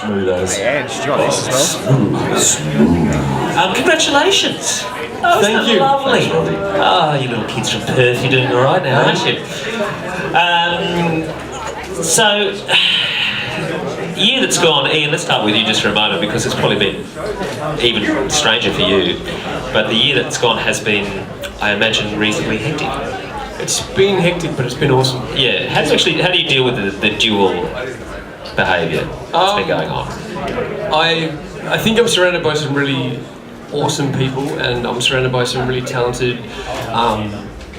Smooth as. Yeah, did you got this as well? Smooth. Congratulations. Oh, Thank you. Lovely. Thanks, Robbie. Oh, you little kids from Perth, you're doing all right now, aren't you? So, year that's gone, Ian, let's start with you just for a moment because it's probably been even stranger for you. But the year that's gone has been, I imagine, reasonably hectic. It's been hectic, but it's been awesome. Yeah. How do you deal with the dual behaviour that's been going on? I think I'm surrounded by some really awesome people, and I'm surrounded by some really talented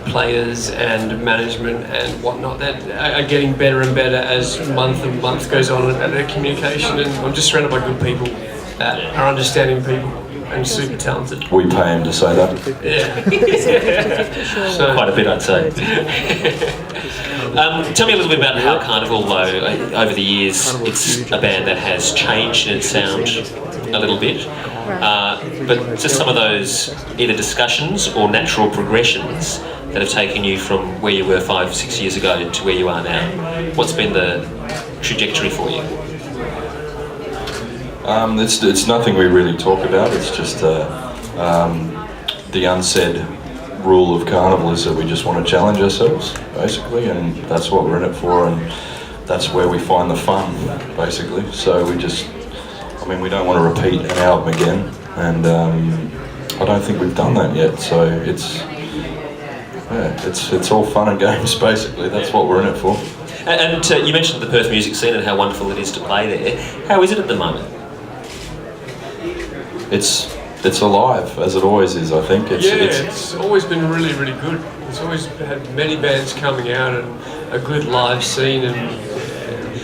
players and management and whatnot that are getting better and better as month and month goes on at their communication, and I'm just surrounded by good people that are understanding people and super talented. We pay him to say that. Yeah. So, quite a bit, I'd say. Tell me a little bit about how Karnivool, though, over the years, it's a band that has changed in its sound a little bit. But just some of those either discussions or natural progressions that have taken you from where you were 5-6 years ago to where you are now. What's been the trajectory for you? It's nothing we really talk about. It's just the unsaid rule of Karnivool is that we just want to challenge ourselves, basically, and that's what we're in it for, and that's where we find the fun, basically. So we don't want to repeat an album again, and I don't think we've done that yet. So it's all fun and games, basically. That's what we're in it for. And you mentioned the Perth music scene and how wonderful it is to play there. How is it at the moment? It's alive, as it always is, I think. It's always been really, really good. It's always had many bands coming out and a good live scene, and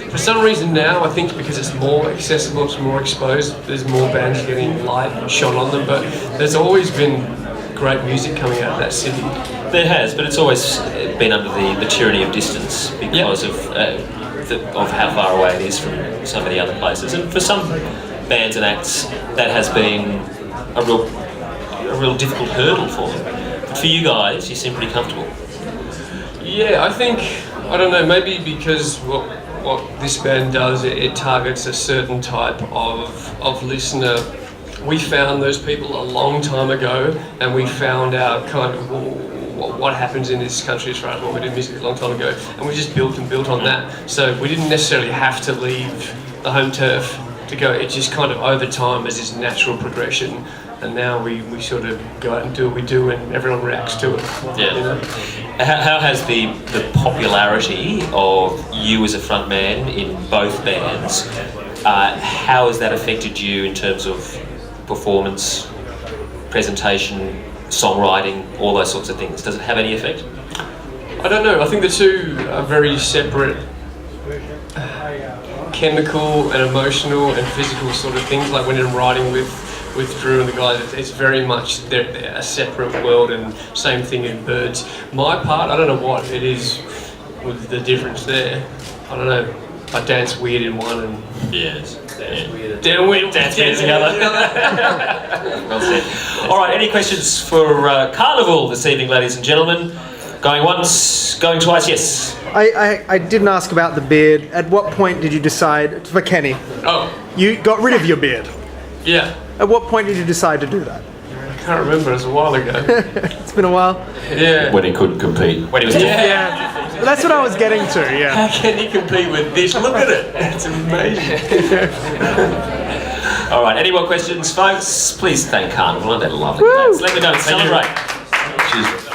for some reason now, I think because it's more accessible, it's more exposed, there's more bands getting light shone on them, but there's always been great music coming out of that city. There has, but it's always been under the tyranny of distance because of how far away it is from so many other places. And for some bands and acts, that has been a real difficult hurdle for them. But for you guys, you seem pretty comfortable. Yeah, I don't know, maybe because what this band does, it targets a certain type of listener. We found those people a long time ago, and we found out kind of what happens in this country as far as what we do music a long time ago, and we just built on that. So we didn't necessarily have to leave the home turf to go. It just kind of over time as this natural progression, and now we sort of go out and do what we do, and everyone reacts to it. Yeah. You know? How has the popularity of you as a frontman in both bands, how has that affected you in terms of performance, presentation, songwriting, all those sorts of things? Does it have any effect? I don't know. I think the two are very separate chemical and emotional and physical sort of things. Like when I'm writing with Drew and the guys, it's very much they're a separate world, and same thing in Birds. My part, I don't know what it is with the difference there. I don't know. I dance weird in one and dance weird the other. Well said. All right, any questions for Karnivool this evening, ladies and gentlemen? Going once, going twice, yes. I didn't ask about the beard. At what point did you decide, for Kenny, you got rid of your beard? Yeah. At what point did you decide to do that? I can't remember, it was a while ago. It's been a while. Yeah. When he couldn't compete. When he was Yeah. That's what I was getting to, yeah. How can you compete with this? Look at it. It's amazing. All right, any more questions, folks? Please thank Karnivool. Aren't they lovely? Let me know and celebrate. Cheers.